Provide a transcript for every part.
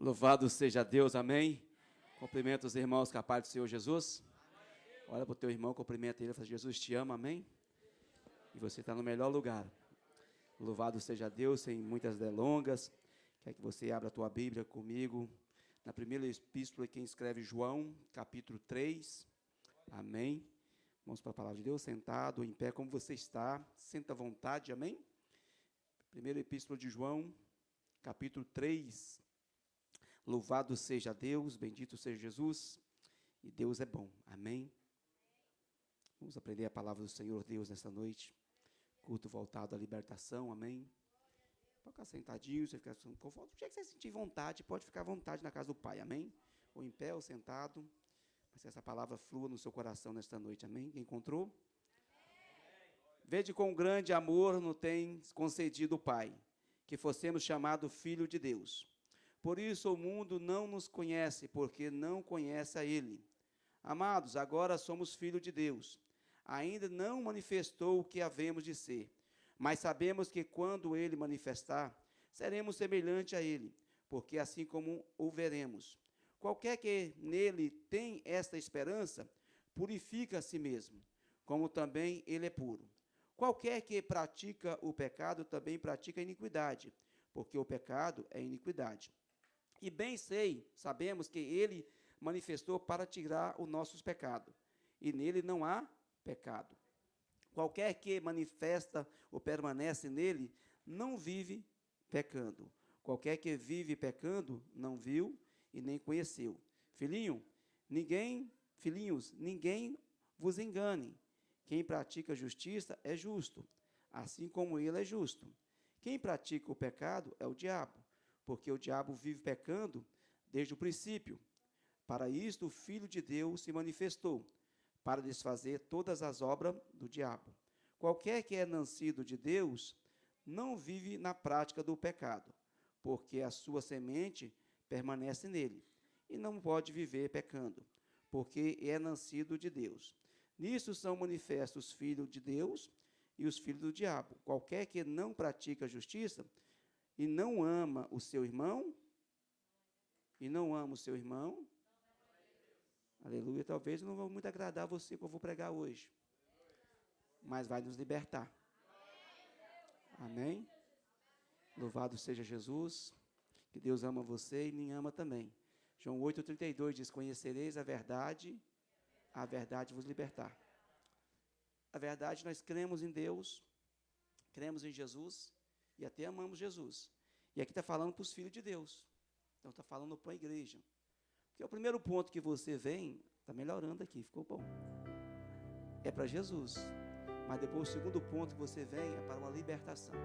Louvado seja Deus, amém? Cumprimenta os irmãos com a paz do Senhor Jesus. Olha para o teu irmão, cumprimenta ele, fala, Jesus te ama, amém? E você está no melhor lugar. Louvado seja Deus, sem muitas delongas. Quer que você abra a tua Bíblia comigo, na primeira epístola, quem escreve João, capítulo 3, amém? Vamos para a palavra de Deus, sentado, em pé, como você está, senta à vontade, amém? Primeira epístola de João, capítulo 3, louvado seja Deus, bendito seja Jesus, e Deus é bom, amém? Vamos aprender a palavra do Senhor Deus nesta noite, culto voltado à libertação, amém? Pode ficar sentadinho, você ficar com vontade, o dia que você sentir vontade, pode ficar à vontade na casa do Pai, amém? Ou em pé, ou sentado, mas que essa palavra flua no seu coração nesta noite, amém? Quem encontrou? Vede quão grande amor nos tem concedido o Pai, que fossemos chamados filho de Deus. Por isso o mundo não nos conhece, porque não conhece a Ele. Amados, agora somos filhos de Deus. Ainda não manifestou o que havemos de ser, mas sabemos que quando Ele manifestar, seremos semelhantes a Ele, porque assim como o veremos. Qualquer que nele tem esta esperança, purifica a si mesmo, como também Ele é puro. Qualquer que pratica o pecado, também pratica a iniquidade, porque o pecado é iniquidade. E bem sabemos que Ele manifestou para tirar os nossos pecados, e nele não há pecado. Qualquer que manifesta ou permanece nele, não vive pecando. Qualquer que vive pecando, não viu e nem conheceu. Filhinhos, ninguém vos engane. Quem pratica justiça é justo, assim como ele é justo. Quem pratica o pecado é o diabo, porque o diabo vive pecando desde o princípio. Para isto o Filho de Deus se manifestou, para desfazer todas as obras do diabo. Qualquer que é nascido de Deus não vive na prática do pecado, porque a sua semente permanece nele, e não pode viver pecando, porque é nascido de Deus. Nisso são manifestos os filhos de Deus e os filhos do diabo. Qualquer que não pratica a justiça e não ama o seu irmão, aleluia, talvez não vá muito agradar você que eu vou pregar hoje, mas vai nos libertar. Amém? Louvado seja Jesus, que Deus ama você e me ama também. João 8,32 diz, conhecereis a verdade vos libertar. A verdade, nós cremos em Deus, cremos em Jesus e até amamos Jesus. E aqui está falando para os filhos de Deus. Então está falando para a igreja. Porque o primeiro ponto que você vem, está melhorando aqui, ficou bom. É para Jesus. Mas depois o segundo ponto que você vem é para uma libertação.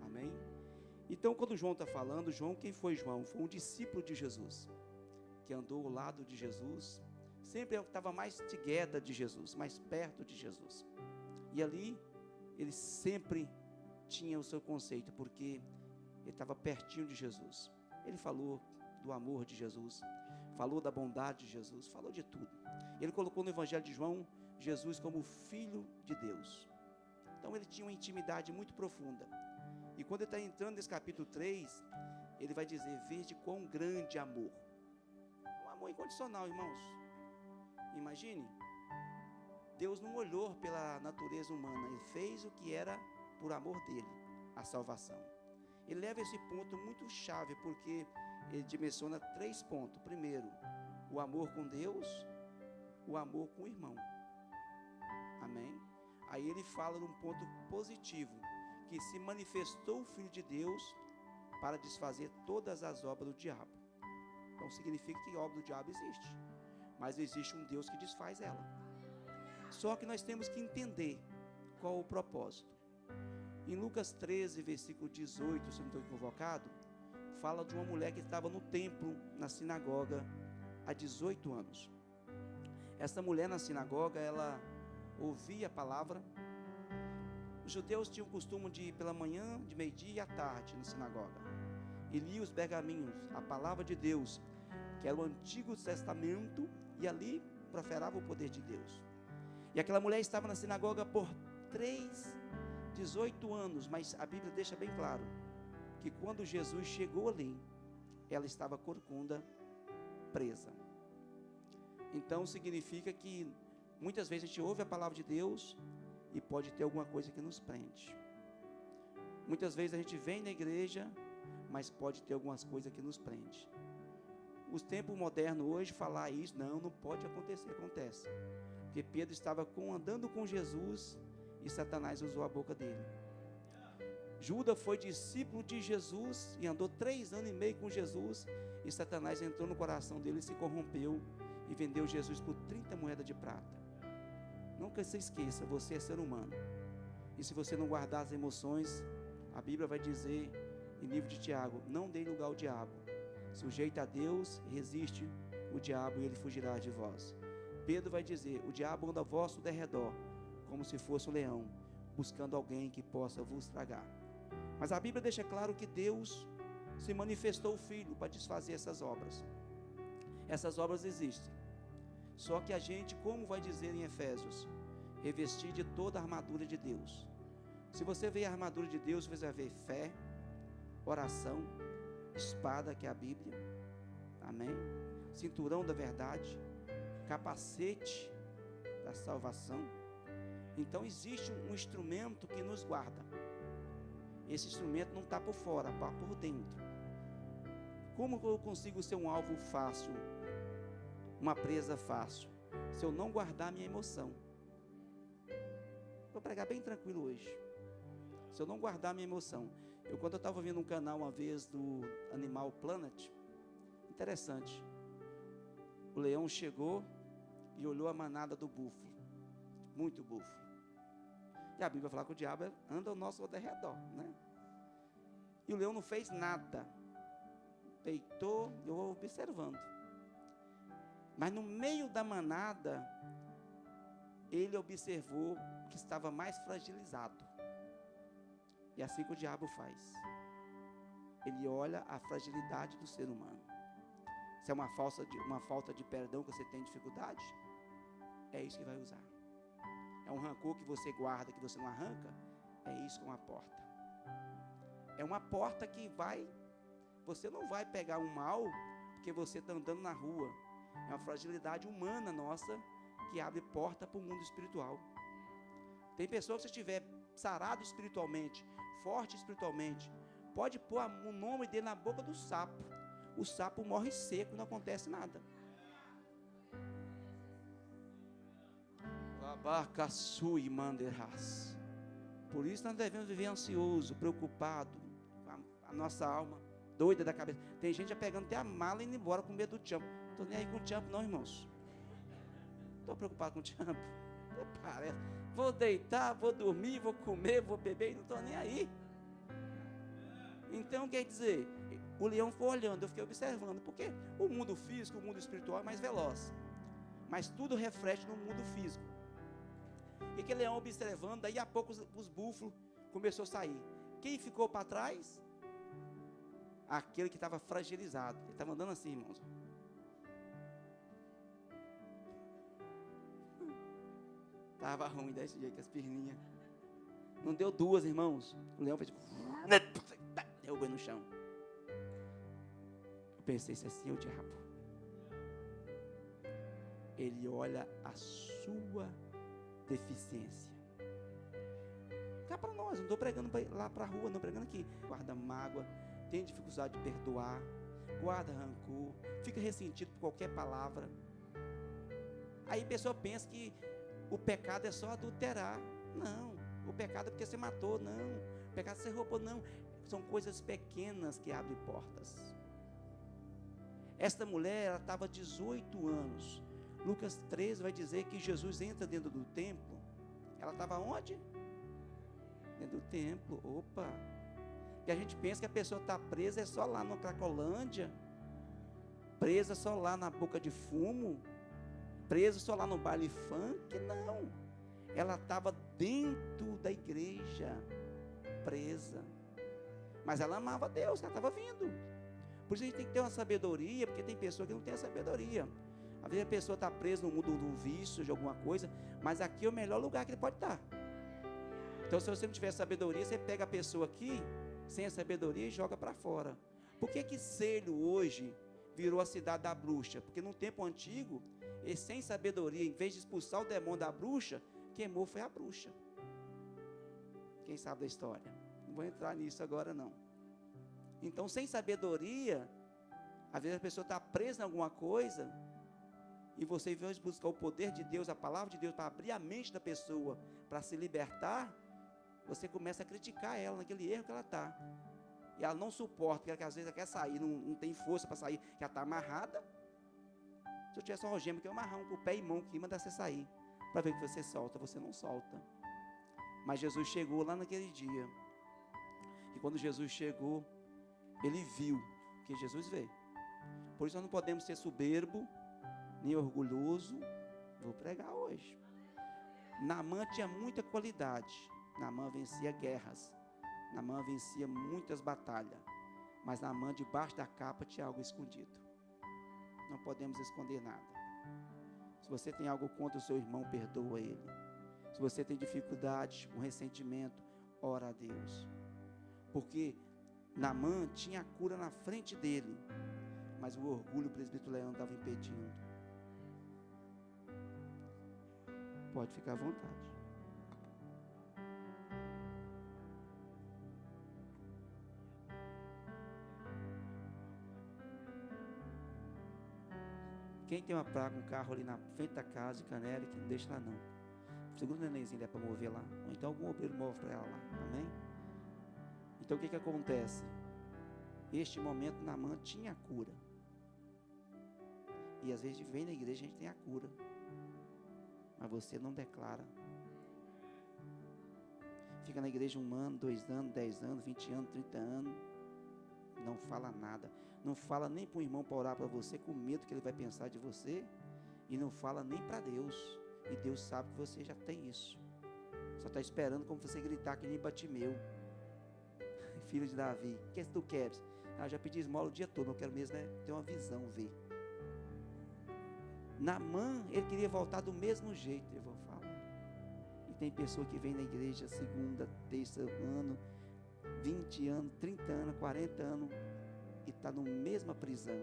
Amém? Então quando João está falando, quem foi João? Foi um discípulo de Jesus, que andou ao lado de Jesus, sempre estava mais together de Jesus, mais perto de Jesus. E ali, ele sempre tinha o seu conceito, porque ele estava pertinho de Jesus. Ele falou do amor de Jesus, falou da bondade de Jesus, falou de tudo. Ele colocou no Evangelho de João, Jesus como Filho de Deus. Então ele tinha uma intimidade muito profunda. E quando ele está entrando nesse capítulo 3, ele vai dizer, vede quão grande amor. Um amor incondicional, irmãos. Imagine, Deus não olhou pela natureza humana, Ele fez o que era por amor dEle, a salvação. Ele leva esse ponto muito chave, porque ele dimensiona 3 pontos. Primeiro, o amor com Deus, o amor com o irmão. Amém? Aí ele fala de um ponto positivo, que se manifestou o Filho de Deus para desfazer todas as obras do diabo. Então significa que a obra do diabo existe, mas existe um Deus que desfaz ela. Só que nós temos que entender qual o propósito. Em Lucas 13, versículo 18, se não estou equivocado, fala de uma mulher que estava no templo, na sinagoga, há 18 anos. Essa mulher na sinagoga, ela ouvia a palavra. Os judeus tinham o costume de ir pela manhã, de meio-dia e à tarde na sinagoga, e lia os pergaminhos, a palavra de Deus, que era o Antigo Testamento, e ali proferava o poder de Deus. E aquela mulher estava na sinagoga por 18 anos, mas a Bíblia deixa bem claro, que quando Jesus chegou ali, ela estava corcunda, presa. Então significa que muitas vezes a gente ouve a palavra de Deus e pode ter alguma coisa que nos prende. Muitas vezes a gente vem na igreja, mas pode ter algumas coisas que nos prende. Os tempos modernos hoje, falar isso, não pode acontecer, acontece. Porque Pedro estava andando com Jesus e Satanás usou a boca dele. Judas foi discípulo de Jesus e andou 3 anos e meio com Jesus, e Satanás entrou no coração dele e se corrompeu e vendeu Jesus por 30 moedas de prata. Nunca se esqueça, você é ser humano, e se você não guardar as emoções, a Bíblia vai dizer em livro de Tiago, não dê lugar ao diabo, sujeita a Deus, resiste o diabo e ele fugirá de vós. Pedro vai dizer, o diabo anda ao vosso derredor, como se fosse um leão, buscando alguém que possa vos tragar. Mas a Bíblia deixa claro que Deus se manifestou o Filho para desfazer essas obras. Essas obras existem. Só que a gente, como vai dizer em Efésios, revestir de toda a armadura de Deus. Se você ver a armadura de Deus, você vai ver fé, oração, espada, que é a Bíblia, amém? Cinturão da verdade, capacete da salvação. Então existe um instrumento que nos guarda. Esse instrumento não está por fora, está por dentro. Como eu consigo ser um alvo fácil, uma presa fácil, se eu não guardar minha emoção? Vou pregar bem tranquilo hoje. Se eu não guardar minha emoção. Quando eu estava vendo um canal uma vez do Animal Planet, interessante, o leão chegou e olhou a manada do búfalo, muito búfalo. E a Bíblia fala que o diabo anda ao nosso redor, né? E o leão não fez nada, deitou, eu observando. Mas no meio da manada, ele observou que estava mais fragilizado. E assim que o diabo faz. Ele olha a fragilidade do ser humano. Se é uma falta de perdão que você tem dificuldade, é isso que vai usar. É um rancor que você guarda, que você não arranca, é isso que é uma porta. É uma porta que você não vai pegar um mal, porque você está andando na rua. É uma fragilidade humana nossa, que abre porta para o mundo espiritual. Tem pessoas que se estiver sarado espiritualmente, forte espiritualmente, pode pôr o nome dele na boca do sapo. O sapo morre seco, não acontece nada. Abacaçui manderás. Por isso nós devemos viver ansioso, preocupado, a nossa alma doida da cabeça. Tem gente já pegando até a mala e indo embora com medo do tchampo. Estou nem aí com o tchampo não, irmãos. Estou preocupado com o tchampo. Parece. Vou deitar, vou dormir, vou comer, vou beber e não estou nem aí. Então quer dizer, o leão foi olhando, eu fiquei observando, porque o mundo físico, o mundo espiritual é mais veloz, mas tudo reflete no mundo físico. E aquele leão observando, daí a pouco os búfalos começaram a sair. Quem ficou para trás? Aquele que estava fragilizado. Ele estava andando assim, irmãos. Estava ruim desse jeito, com as perninhas. Não deu 2, irmãos. O leão fez... derrubou no chão. Eu pensei, isso assim é o diabo. Ele olha a sua deficiência. Cá para nós, não estou pregando lá para a rua, não estou pregando aqui. Guarda mágoa, tem dificuldade de perdoar, guarda rancor, fica ressentido por qualquer palavra. Aí a pessoa pensa que o pecado é só adulterar. Não, o pecado é porque você matou. Não, o pecado é porque você roubou. Não, são coisas pequenas que abrem portas. Esta mulher, ela estava 18 anos. Lucas 13 vai dizer que Jesus entra dentro do templo. Ela estava onde? Dentro do templo. Opa! E a gente pensa que a pessoa está presa é só lá na Cracolândia, presa só lá na boca de fumo, presa só lá no baile funk. Não, ela estava dentro da igreja, presa, mas ela amava Deus, ela estava vindo. Por isso a gente tem que ter uma sabedoria, porque tem pessoa que não tem a sabedoria. Às vezes a pessoa está presa no mundo do vício, de alguma coisa, mas aqui é o melhor lugar que ele pode estar. Então se você não tiver sabedoria, você pega a pessoa aqui sem a sabedoria e joga para fora. Por que Célio hoje virou a cidade da bruxa? Porque no tempo antigo, ele sem sabedoria, em vez de expulsar o demônio da bruxa, queimou foi a bruxa. Quem sabe da história? Não vou entrar nisso agora não. Então, sem sabedoria, às vezes a pessoa está presa em alguma coisa, e você, em vez de buscar o poder de Deus, a palavra de Deus, para abrir a mente da pessoa, para se libertar, você começa a criticar ela naquele erro que ela está. E ela não suporta, que às vezes ela quer sair, não tem força para sair, que ela está amarrada. Se eu tivesse uma algema, que eu amarrar um pé e mão que manda você sair, para ver que você solta, você não solta. Mas Jesus chegou lá naquele dia, e quando Jesus chegou, ele viu, que Jesus vê. Por isso nós não podemos ser soberbo, nem orgulhoso. Vou pregar hoje. Naamã tinha muita qualidade. Naamã vencia guerras. Naamã vencia muitas batalhas. Mas Naamã, debaixo da capa, tinha algo escondido. Não podemos esconder nada. Se você tem algo contra o seu irmão, perdoa ele. Se você tem dificuldade, um ressentimento, ora a Deus. Porque Naamã tinha a cura na frente dele, mas o orgulho, o presbítero Leão estava impedindo. Pode ficar à vontade. Quem tem uma praga, um carro ali na frente da casa de Canela, que não deixa lá não. Segura o nenenzinho ali para mover lá. Ou então algum obreiro move para ela lá. Amém? Então o que acontece? Este momento Naamã tinha a cura. E às vezes vem na igreja a gente tem a cura. Mas você não declara. Fica na igreja 1 ano, 2 anos, 10 anos, 20 anos, 30 anos. Não fala nada. Não fala nem para um irmão para orar para você, com medo que ele vai pensar de você. E não fala nem para Deus. E Deus sabe que você já tem isso. Só está esperando como você gritar que nem Batimeu. Filho de Davi, o que tu queres? Já pedi esmola o dia todo, não quero mesmo ter uma visão, ver. Naamã, ele queria voltar do mesmo jeito, eu vou falar. E tem pessoa que vem na igreja segunda, terça ano, 20 anos, 30 anos, 40 anos, e está na mesma prisão,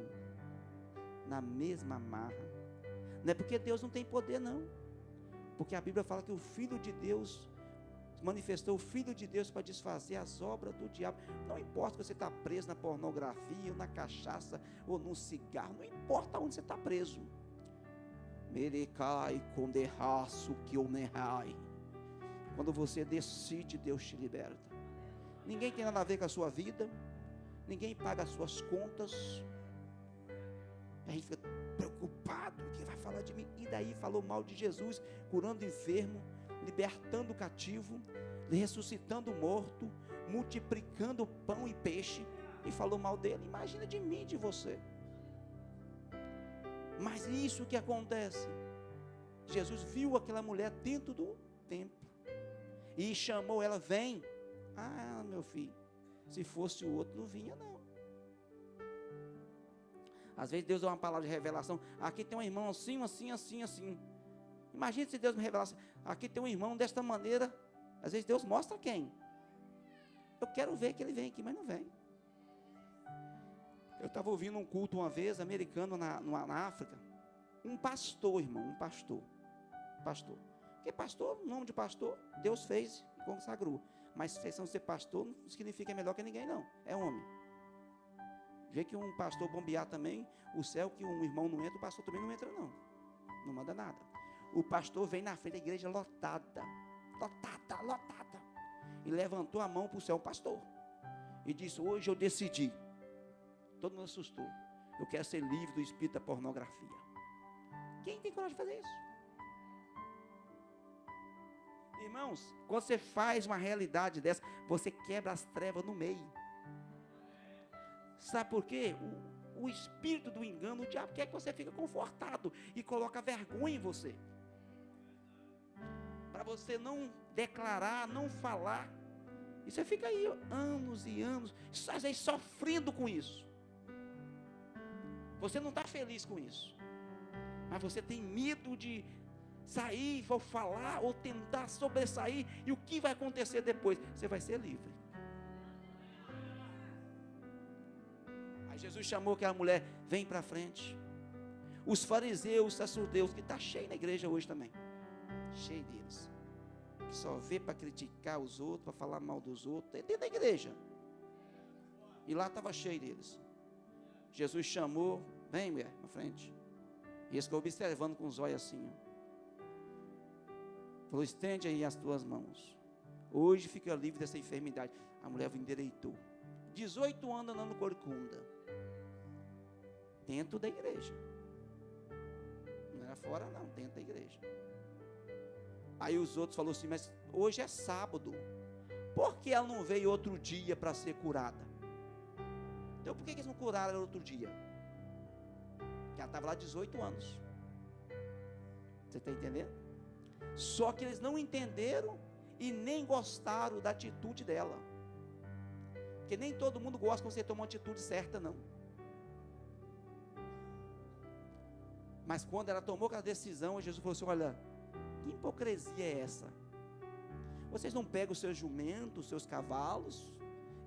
na mesma amarra. Não é porque Deus não tem poder, não. Porque a Bíblia fala que o Filho de Deus manifestou o Filho de Deus para desfazer as obras do diabo. Não importa que você está preso na pornografia, ou na cachaça, ou no cigarro, não importa onde você está preso. Merecai conderraço que o nerrai. Quando você decide, Deus te liberta. Ninguém tem nada a ver com a sua vida, ninguém paga as suas contas. A gente fica preocupado, o que vai falar de mim? E daí falou mal de Jesus, curando o enfermo, libertando o cativo, ressuscitando o morto, multiplicando pão e peixe, e falou mal dele. Imagina de mim, de você. Mas isso que acontece, Jesus viu aquela mulher dentro do templo, e chamou ela, vem. Ah, meu filho, se fosse o outro não vinha não. Às vezes Deus dá uma palavra de revelação, aqui tem um irmão assim, assim, assim, assim. Imagina se Deus me revelasse, aqui tem um irmão desta maneira. Às vezes Deus mostra quem. Eu quero ver que ele vem aqui, mas não vem. Eu estava ouvindo um culto uma vez, americano, na África. Um pastor, irmão, um pastor. Pastor. Porque pastor, o nome de pastor, Deus fez e consagrou. Mas feição de ser pastor não significa melhor que ninguém, não. É homem. Vê que um pastor bombear também, o céu que um irmão não entra, o pastor também não entra, não. Não manda nada. O pastor vem na frente da igreja lotada. Lotada, lotada. E levantou a mão para o céu, o pastor. E disse, hoje eu decidi. Todo mundo assustou. Eu quero ser livre do espírito da pornografia. Quem tem coragem de fazer isso? Irmãos, quando você faz uma realidade dessa, você quebra as trevas no meio. Sabe por quê? O espírito do engano, o diabo quer que você fique confortado e coloca vergonha em você. Para você não declarar, não falar. E você fica aí anos e anos, às vezes sofrendo com isso. Você não está feliz com isso. Mas você tem medo de sair, vou falar, ou tentar sobressair. E o que vai acontecer depois? Você vai ser livre. Jesus chamou aquela mulher, vem para frente. Os fariseus, os sacerdotes, que está cheio na igreja hoje também, cheio deles, que só vê para criticar os outros, para falar mal dos outros, dentro da igreja, e lá estava cheio deles. Jesus chamou, vem mulher, na frente, e eles ficou observando com os olhos assim, falou, estende aí as tuas mãos, hoje fica livre dessa enfermidade. A mulher endireitou, 18 anos andando corcunda, dentro da igreja, não era fora não, dentro da igreja. Aí os outros falaram assim, mas hoje é sábado, por que ela não veio outro dia para ser curada? Então por que eles não curaram ela outro dia? Porque ela estava lá 18 anos, você está entendendo? Só que eles não entenderam e nem gostaram da atitude dela, porque nem todo mundo gosta quando você toma uma atitude certa não. Mas quando ela tomou aquela decisão, Jesus falou assim, olha, que hipocrisia é essa? Vocês não pegam os seus jumentos, os seus cavalos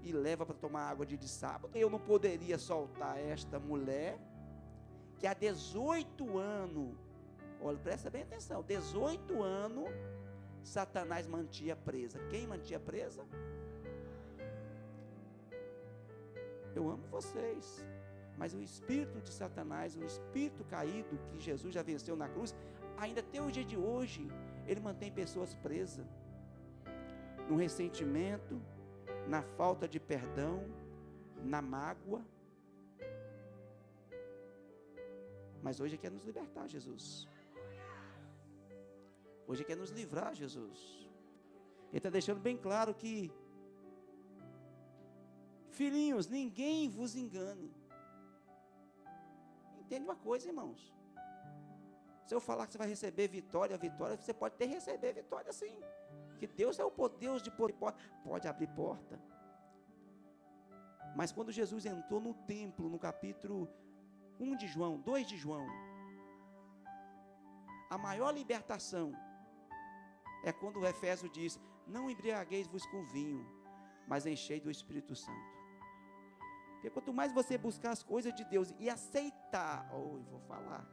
e levam para tomar água de sábado? Eu não poderia soltar esta mulher que há 18 anos, olha, presta bem atenção, 18 anos Satanás mantinha presa. Quem mantinha presa? Eu amo vocês, mas o espírito de Satanás, o espírito caído que Jesus já venceu na cruz, ainda até o dia de hoje, ele mantém pessoas presas no ressentimento, na falta de perdão, na mágoa. Mas hoje quer nos libertar, Jesus. Hoje quer nos livrar, Jesus. Ele está deixando bem claro que, filhinhos, ninguém vos engane. Entende uma coisa, irmãos? Se eu falar que você vai receber vitória, você pode até receber vitória sim. Que Deus é o Deus de poder, pode abrir porta. Mas quando Jesus entrou no templo, no capítulo 1 de João, 2 de João, a maior libertação é quando o Efésio diz, não embriagueis-vos com vinho, mas enchei do Espírito Santo. Porque quanto mais você buscar as coisas de Deus e aceitar, eu vou falar,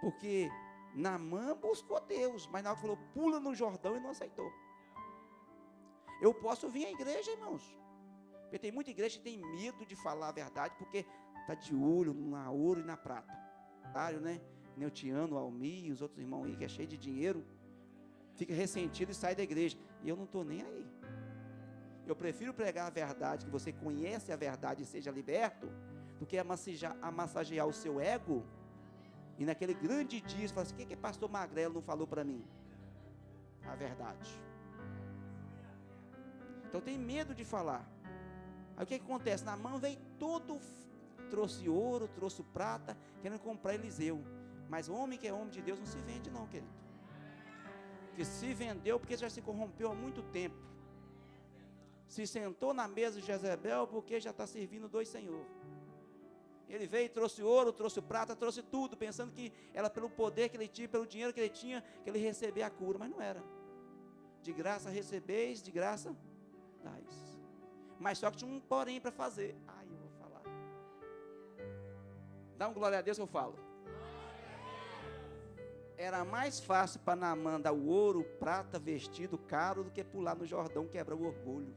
porque Naamã buscou Deus, mas na hora que falou, pula no Jordão, e não aceitou. Eu posso vir à igreja, irmãos, porque tem muita igreja que tem medo de falar a verdade, porque está de olho na ouro e na prata, né? Neutiano, Almi e os outros irmãos aí, que é cheio de dinheiro, fica ressentido e sai da igreja, e eu não estou nem aí. Eu prefiro pregar a verdade, que você conhece a verdade e seja liberto, do que amassagear o seu ego, e naquele grande dia, você fala assim, o que pastor Magrelo não falou para mim? A verdade. Então tem medo de falar. Aí o que acontece? Naamã veio todo, trouxe ouro, trouxe prata, querendo comprar Eliseu. Mas o homem que é homem de Deus não se vende não, querido. Que se vendeu porque já se corrompeu há muito tempo. Se sentou na mesa de Jezebel porque já está servindo dois senhores. Ele veio e trouxe ouro, trouxe prata, trouxe tudo, pensando que era pelo poder que ele tinha, pelo dinheiro que ele tinha, que ele recebia a cura, mas não era. De graça recebeis, de graça dais. Mas só que tinha um porém para fazer. Eu vou falar. Dá um glória a Deus que eu falo. Era mais fácil para Naamã dar o ouro, prata, vestido caro, do que pular no Jordão, quebrar o orgulho.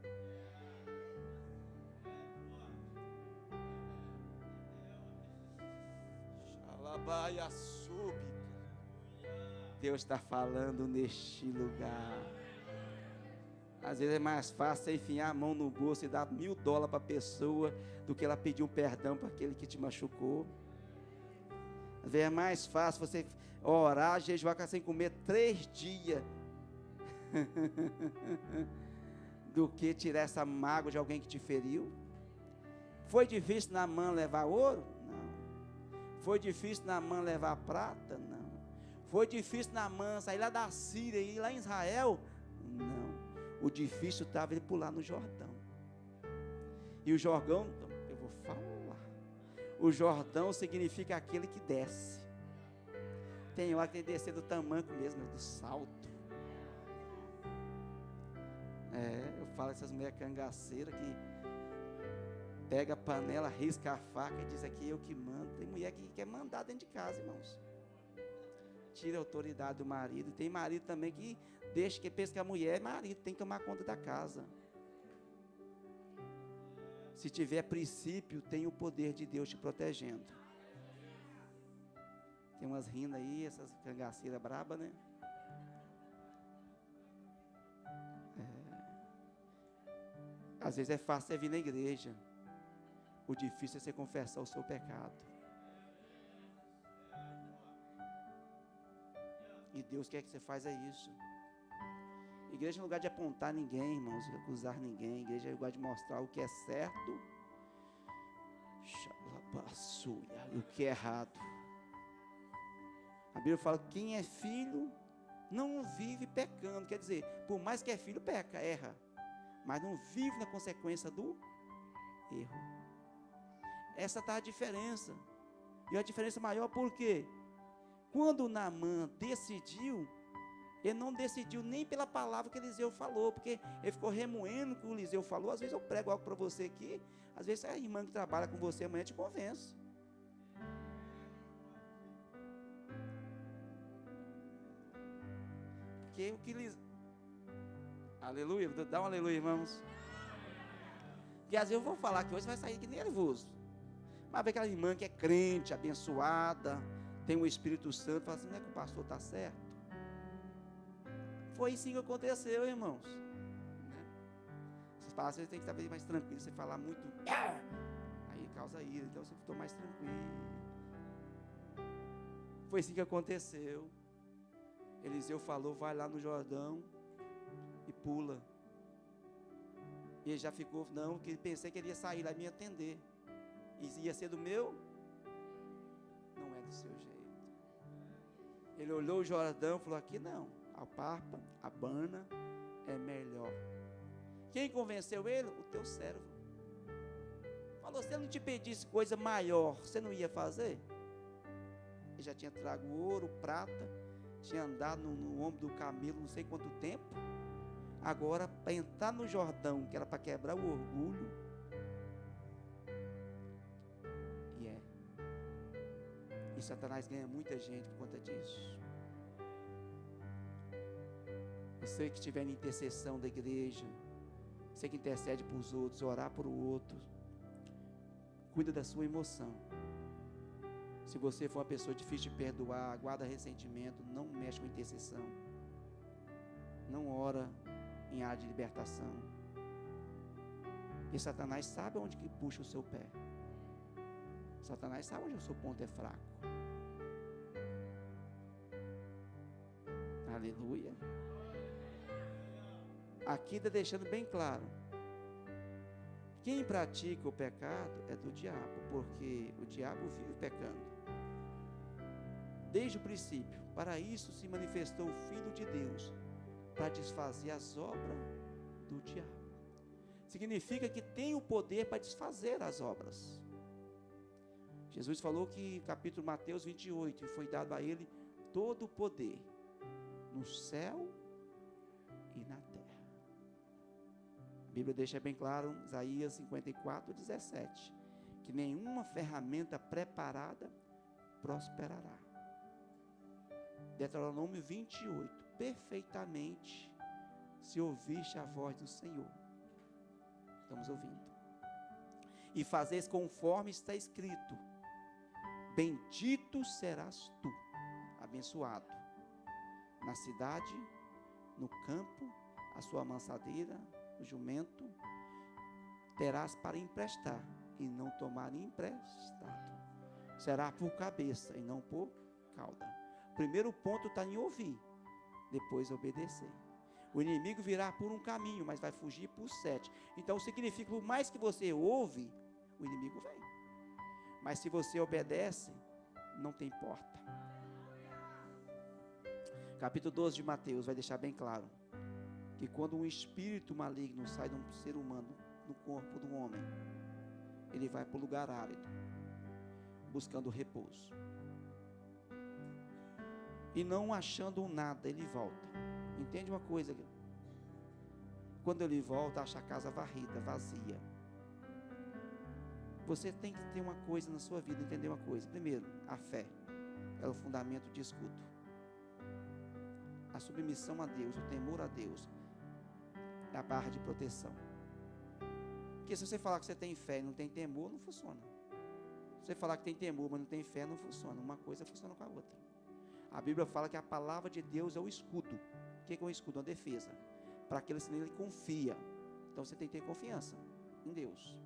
Deus está falando neste lugar. Às vezes é mais fácil você enfiar a mão no bolso e dar $1.000 para a pessoa, do que ela pedir um perdão para aquele que te machucou. Às vezes é mais fácil você orar, jejuar sem comer 3 dias, do que tirar essa mágoa de alguém que te feriu. Foi difícil Naamã levar ouro? Foi difícil Naamã levar prata? Não. Foi difícil Naamã sair lá da Síria e ir lá em Israel? Não. O difícil estava ele pular no Jordão. E o Jordão, eu vou falar, o Jordão significa aquele que desce. Tem hora que tem que descer do tamanco mesmo, do salto. Eu falo essas mulheres cangaceiras que pega a panela, risca a faca e diz aqui, eu que mando. Tem mulher que quer mandar dentro de casa, irmãos. Tira a autoridade do marido. Tem marido também que deixa, que pensa que a mulher é marido, tem que tomar conta da casa. Se tiver princípio, tem o poder de Deus te protegendo. Tem umas rindo aí, essas cangaceiras brabas, né? Às vezes é fácil você vir na igreja. O difícil é você confessar o seu pecado. E Deus quer que você faça isso. Igreja não é lugar de apontar ninguém, irmãos, de acusar ninguém. Igreja é lugar de mostrar o que é certo e o que é errado. A Bíblia fala que quem é filho não vive pecando. Quer dizer, por mais que é filho, peca, erra. Mas não vive na consequência do erro. Essa está a diferença. E a diferença maior porque quando Naamã decidiu, ele não decidiu nem pela palavra que Eliseu falou, porque ele ficou remoendo o que o Eliseu falou. Às vezes eu prego algo para você aqui, às vezes a irmã que trabalha com você amanhã te convence. Porque o que Eliseu... Aleluia, dá um aleluia, irmãos. Porque às vezes eu vou falar que hoje vai sair que nervoso. Mas vê aquela irmã que é crente, abençoada, tem o Espírito Santo, fala assim, não é que o pastor está certo? Foi assim que aconteceu, irmãos. Essas palavras você tem que estar mais tranquilo. Você falar muito, aí causa ira. Então você ficou mais tranquilo. Foi assim que aconteceu. Eliseu falou, vai lá no Jordão e pula. E ele já ficou, não, que pensei que ele ia sair lá e me atender. E ia ser do meu? Não é do seu jeito. Ele olhou o Jordão e falou, aqui não. A Parpa, a Bana é melhor. Quem convenceu ele? O teu servo. Falou, se ele não te pedisse coisa maior, você não ia fazer? Ele já tinha trago ouro, prata, tinha andado no ombro do camelo não sei quanto tempo. Agora, para entrar no Jordão, que era para quebrar o orgulho, e Satanás ganha muita gente por conta disso. Você que estiver em intercessão da igreja, você que intercede para os outros, orar por o outro, cuida da sua emoção. Se você for uma pessoa difícil de perdoar, guarda ressentimento, não mexe com intercessão. Não ora em área de libertação. E Satanás sabe onde que puxa o seu pé. Satanás sabe onde o seu ponto é fraco. Aleluia. Aqui está deixando bem claro. Quem pratica o pecado é do diabo, porque o diabo vive pecando. Desde o princípio, para isso se manifestou o Filho de Deus, para desfazer as obras do diabo. Significa que tem o poder para desfazer as obras. Jesus falou que, capítulo Mateus 28, foi dado a ele todo o poder, no céu e na terra. A Bíblia deixa bem claro, Isaías 54, 17, que nenhuma ferramenta preparada prosperará. Deuteronômio 28, perfeitamente se ouviste a voz do Senhor. Estamos ouvindo. E fazeis conforme está escrito, bendito serás tu, abençoado, na cidade, no campo, a sua amansadeira, o jumento, terás para emprestar e não tomar emprestado. Será por cabeça e não por cauda. O primeiro ponto está em ouvir, depois obedecer. O inimigo virá por um caminho, mas vai fugir por 7. Então significa que por mais que você ouve, o inimigo vem. Mas se você obedece, não tem porta. Capítulo 12 de Mateus vai deixar bem claro que quando um espírito maligno sai de um ser humano no corpo de um homem, ele vai para o lugar árido, buscando repouso. E não achando nada, ele volta. Entende uma coisa? Quando ele volta, acha a casa varrida, vazia. Você tem que ter uma coisa na sua vida, entender uma coisa. Primeiro, a fé é o fundamento de escudo. A submissão a Deus, o temor a Deus, é a barra de proteção. Porque se você falar que você tem fé e não tem temor, não funciona. Se você falar que tem temor, mas não tem fé, não funciona. Uma coisa funciona com a outra. A Bíblia fala que a palavra de Deus é o escudo. O que é um escudo? Uma defesa. Para aquele que nele confia. Então você tem que ter confiança em Deus.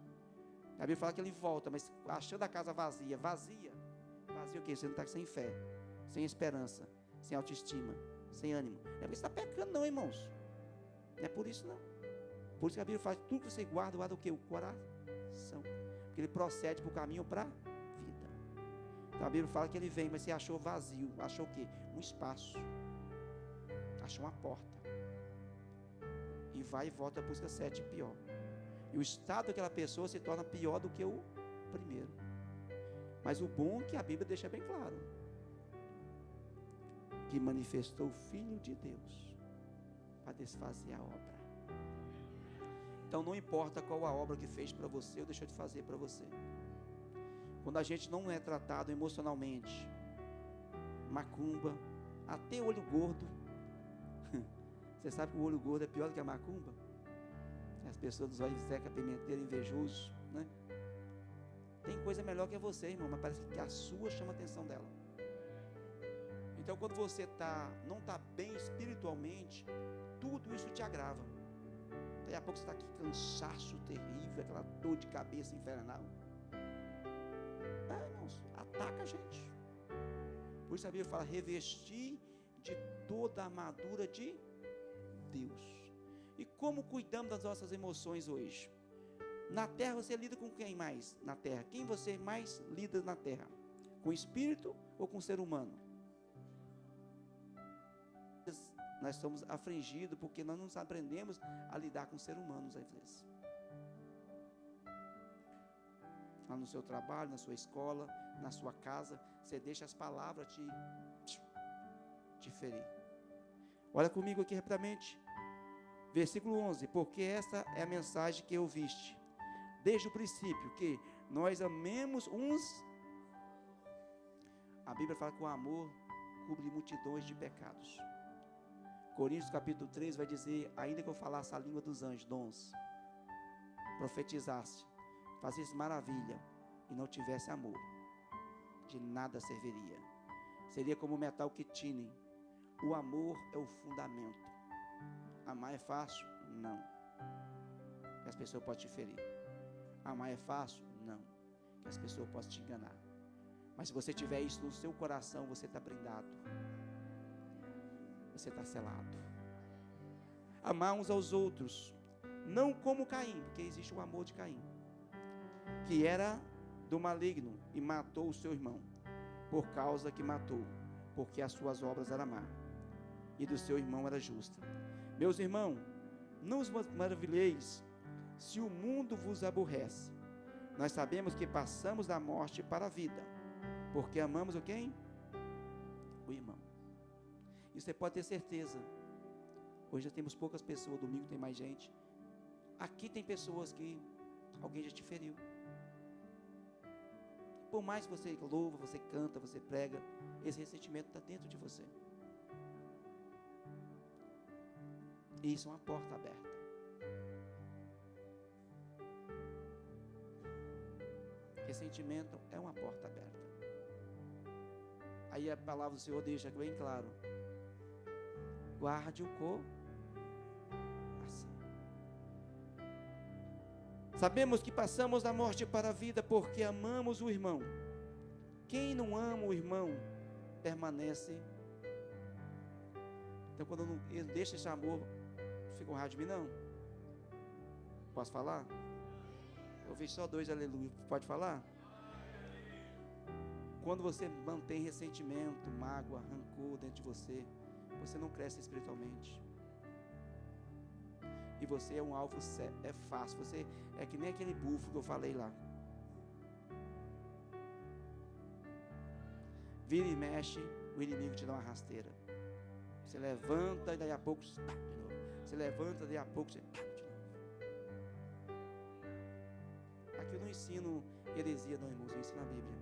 A Bíblia fala que ele volta, mas achando a casa vazia. Vazia o quê? Você não está sem fé, sem esperança, sem autoestima, sem ânimo. Não é porque você está pecando não, irmãos. Não é por isso não. Por isso que a Bíblia fala que tudo que você guarda o quê? O coração. Porque ele procede para o caminho para a vida. Então a Bíblia fala que ele vem, mas você achou vazio. Achou o quê? Um espaço. Achou uma porta. E vai e volta, busca 7 pior. E o estado daquela pessoa se torna pior do que o primeiro. Mas o bom é que a Bíblia deixa bem claro. Que manifestou o Filho de Deus para desfazer a obra. Então não importa qual a obra que fez para você ou deixou de fazer para você. Quando a gente não é tratado emocionalmente, macumba, até olho gordo. Você sabe que o olho gordo é pior do que a macumba? As pessoas dos olhos seca, pimenteiro, invejoso, né? Tem coisa melhor que você, irmão, mas parece que a sua chama a atenção dela. Então quando você não está bem espiritualmente, tudo isso te agrava. Daqui a pouco você está aqui, cansaço terrível, aquela dor de cabeça infernal. Irmãos, ataca a gente. Por isso a Bíblia fala, revestir de toda a armadura de Deus. E como cuidamos das nossas emoções hoje? Na terra você lida com quem mais? Na terra. Quem você mais lida na terra? Com o espírito ou com o ser humano? Nós estamos afligidos porque nós não aprendemos a lidar com seres humanos às vezes. Lá no seu trabalho, na sua escola, na sua casa, você deixa as palavras te ferir. Olha comigo aqui rapidamente. Versículo 11. Porque essa é a mensagem que ouviste desde o princípio, que nós amemos uns. A Bíblia fala que o amor cobre multidões de pecados. Coríntios capítulo 3 vai dizer, ainda que eu falasse a língua dos anjos, dons, profetizasse, fazesse maravilha e não tivesse amor, de nada serviria. Seria como o metal que tinem. O amor é o fundamento. Amar é fácil? Não. Que as pessoas podem te ferir. Amar é fácil? Não. Que as pessoas podem te enganar. Mas se você tiver isso no seu coração, você está brindado. Você está selado. Amar uns aos outros, não como Caim, porque existe o amor de Caim, que era do maligno e matou o seu irmão, por causa que matou, porque as suas obras eram má, e do seu irmão era justa. Meus irmãos, não os maravilheis se o mundo vos aborrece. Nós sabemos que passamos da morte para a vida, porque amamos o quem? O irmão. E você pode ter certeza. Hoje já temos poucas pessoas, domingo tem mais gente. Aqui tem pessoas que alguém já te feriu. Por mais que você louva, você canta, você prega, esse ressentimento está dentro de você. E isso é uma porta aberta. Ressentimento é uma porta aberta. Aí a palavra do Senhor deixa bem claro. Guarde o coração. Sabemos que passamos da morte para a vida porque amamos o irmão. Quem não ama o irmão permanece. Então quando eu não deixo esse amor, fica com raiva de mim não. Posso falar? Eu vi só 2 aleluia. Pode falar? Quando você mantém ressentimento, mágoa, rancor dentro de você, você não cresce espiritualmente. E você é um alvo, é fácil. Você é que nem aquele búfalo que eu falei lá. Vira e mexe, o inimigo te dá uma rasteira. Você levanta e daí a pouco de novo. Você levanta e daí a pouco de novo. Aqui eu não ensino heresia, não, irmãos, isso na Bíblia.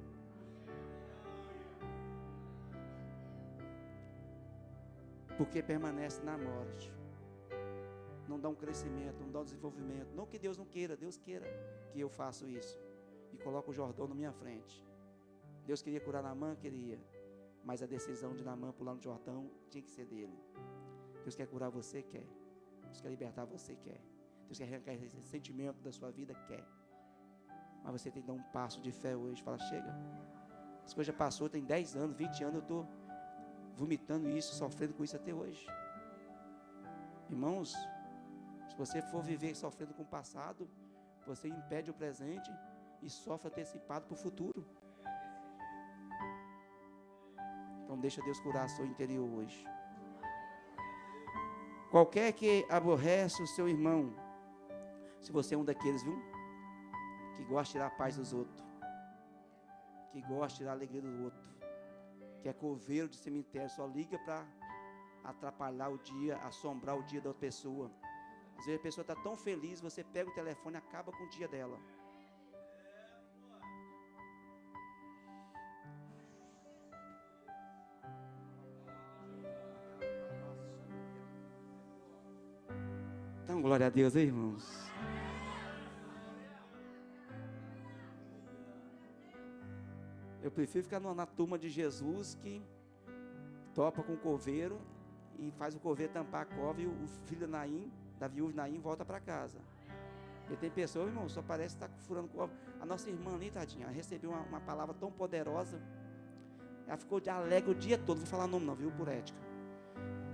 Porque permanece na morte. Não dá um crescimento, não dá um desenvolvimento. Não que Deus não queira, Deus queira que eu faça isso. E coloco o Jordão na minha frente. Deus queria curar Naamã? Queria. Mas a decisão de Naamã pular no Jordão tinha que ser dele. Deus quer curar você? Quer. Deus quer libertar você? Quer. Deus quer arrancar esse sentimento da sua vida? Quer. Mas você tem que dar um passo de fé hoje. Fala, chega. As coisas já passou, tem 10 anos, 20 anos, eu estou vomitando isso, sofrendo com isso até hoje. Irmãos, se você for viver sofrendo com o passado, você impede o presente e sofre antecipado para o futuro. Então deixa Deus curar seu interior hoje. Qualquer que aborrece o seu irmão, se você é um daqueles, viu, que gosta de tirar a paz dos outros, que gosta de tirar a alegria do outro, que é coveiro de cemitério, só liga para atrapalhar o dia, assombrar o dia da outra pessoa. Às vezes a pessoa está tão feliz, você pega o telefone e acaba com o dia dela. Então, glória a Deus, hein, irmãos. Eu prefiro ficar na turma de Jesus, que topa com o coveiro e faz o coveiro tampar a cova, e o filho da viúva de Naim, volta para casa. Porque tem pessoas, irmão, só parece que está furando cova. A nossa irmã ali, tadinha, ela recebeu uma palavra tão poderosa, ela ficou de alegre o dia todo. Não vou falar nome não, viu, por ética.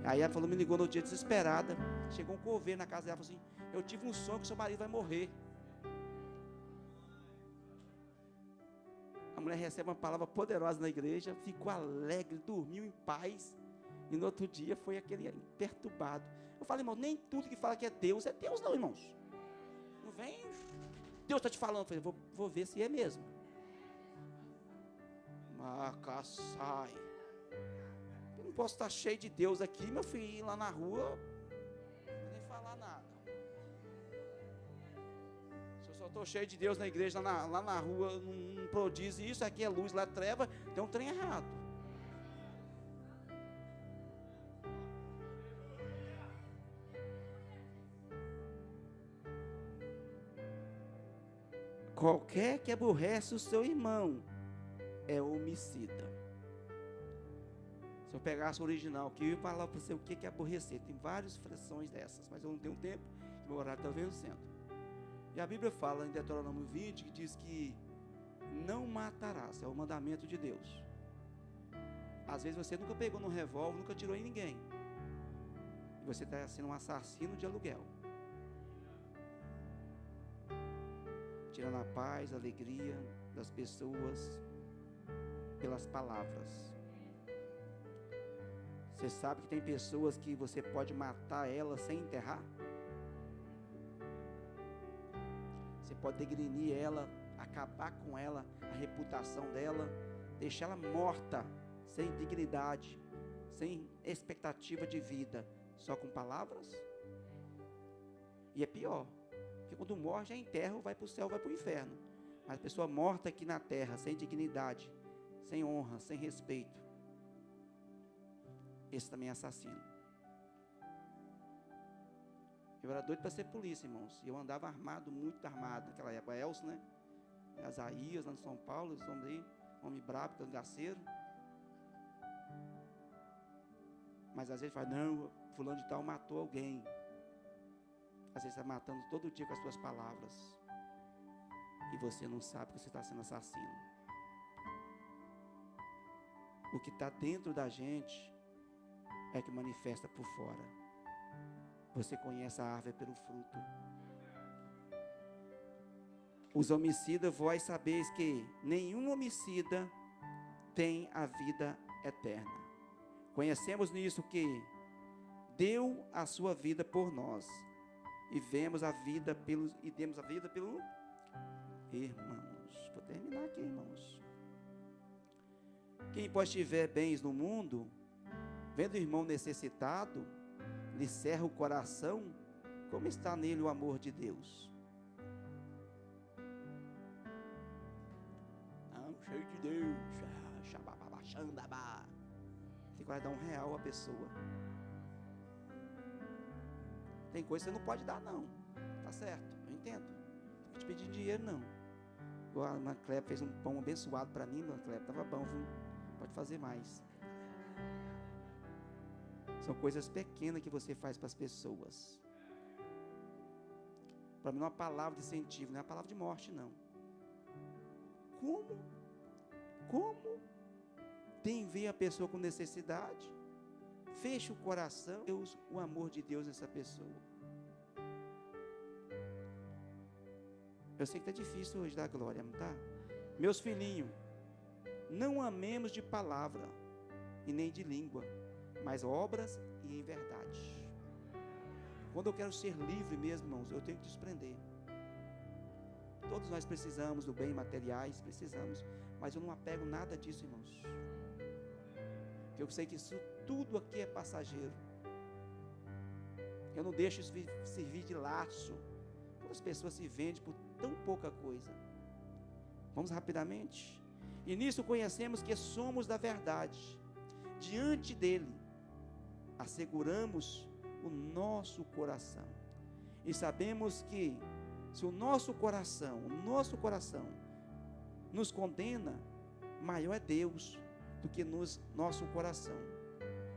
Aí ela falou, me ligou no dia desesperada. Chegou um coveiro na casa dela e falou assim, eu tive um sonho que seu marido vai morrer. A mulher recebe uma palavra poderosa na igreja, ficou alegre, dormiu em paz, e no outro dia foi aquele perturbado. Eu falei, irmão, nem tudo que fala que é Deus não, irmãos. Não vem, Deus está te falando. Eu falei, vou ver se é mesmo. Macassai. Eu não posso estar cheio de Deus aqui, meu filho, ir lá na rua, nem falar nada. Se eu só estou cheio de Deus na igreja, lá na rua, não produz isso, aqui é luz, lá é treva, tem um trem errado. Qualquer que aborrece o seu irmão é homicida. Se eu pegasse o original, que eu ia falar para você o que é aborrecer, tem várias frações dessas, mas eu não tenho tempo, meu horário está vencendo. E a Bíblia fala em Deuteronômio 20, que diz que não matarás, é o mandamento de Deus. Às vezes você nunca pegou no revólver, nunca atirou em ninguém, e você está sendo um assassino de aluguel, tirando a paz, a alegria das pessoas pelas palavras. Você sabe que tem pessoas que você pode matar elas sem enterrar? Você pode degrinir ela, acabar com ela, a reputação dela, deixar ela morta, sem dignidade, sem expectativa de vida, só com palavras? E é pior, porque quando morre já enterra, vai para o céu, vai para o inferno. Mas a pessoa morta aqui na terra, sem dignidade, sem honra, sem respeito, esse também é assassino. Eu era doido para ser polícia, irmãos. E eu andava armado, muito armado naquela época. Elcio, né? Asaías, lá no São Paulo, esse homem aí, homem brabo, cangaceiro. Mas às vezes fala, não, fulano de tal matou alguém. Às vezes está matando todo dia com as suas palavras. E você não sabe que você está sendo assassino. O que está dentro da gente é que manifesta por fora. Você conhece a árvore pelo fruto. Os homicidas, vós sabeis que nenhum homicida tem a vida eterna. Conhecemos nisso que deu a sua vida por nós, e demos a vida pelo irmãos. Vou terminar aqui, irmãos. Quem pode tiver bens no mundo, vendo o irmão necessitado, lhe cerra o coração, como está nele o amor de Deus? cheio de Deus. Você vai dar R$1 à pessoa. Tem coisa que você não pode dar, não. Tá certo, eu entendo. Não vou te pedir dinheiro, não. Igual a irmã Cleber fez um pão abençoado para mim, irmã Cleber. Tava bom, viu? Pode fazer mais. São coisas pequenas que você faz para as pessoas. Para mim não é uma palavra de incentivo, não é uma palavra de morte, não. Como tem ver a pessoa com necessidade, fecha o coração, Deus, o amor de Deus nessa pessoa. Eu sei que está difícil hoje dar glória, não tá? Meus filhinhos, não amemos de palavra e nem de língua, mas obras e em verdade. Quando eu quero ser livre mesmo, irmãos, eu tenho que desprender. Todos nós precisamos do bem materiais, precisamos, mas eu não apego nada disso, irmãos. Porque eu sei que isso tudo aqui é passageiro. Eu não deixo isso servir de laço. As pessoas se vendem por tão pouca coisa. Vamos rapidamente. E nisso conhecemos que somos da verdade. Diante dele, asseguramos o nosso coração. E sabemos que se o nosso coração nos condena, maior é Deus do que nosso coração.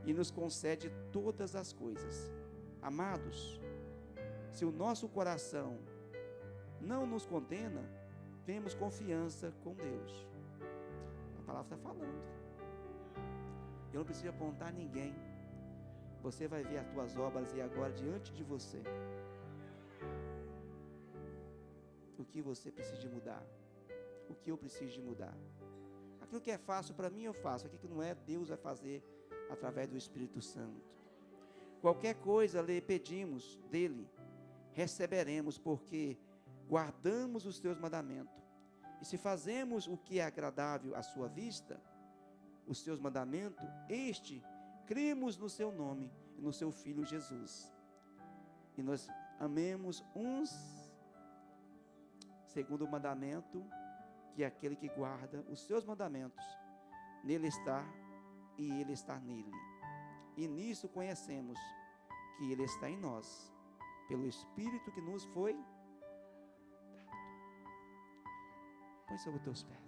E nos concede todas as coisas. Amados, se o nosso coração não nos condena, temos confiança com Deus. A palavra está falando. Eu não preciso apontar ninguém. Você vai ver as tuas obras e agora diante de você. O que você precisa de mudar? O que eu preciso de mudar? Aquilo que é fácil para mim eu faço. Aquilo que não é, Deus vai fazer através do Espírito Santo. Qualquer coisa lhe pedimos dele, receberemos, porque guardamos os teus mandamentos. E se fazemos o que é agradável à sua vista, os teus mandamentos, cremos no seu nome e no seu Filho Jesus. E nós amemos uns, segundo o mandamento, que é aquele que guarda os seus mandamentos, nele está e ele está nele. E nisso conhecemos que ele está em nós, pelo Espírito que nos foi dado. Põe sobre os teus pés.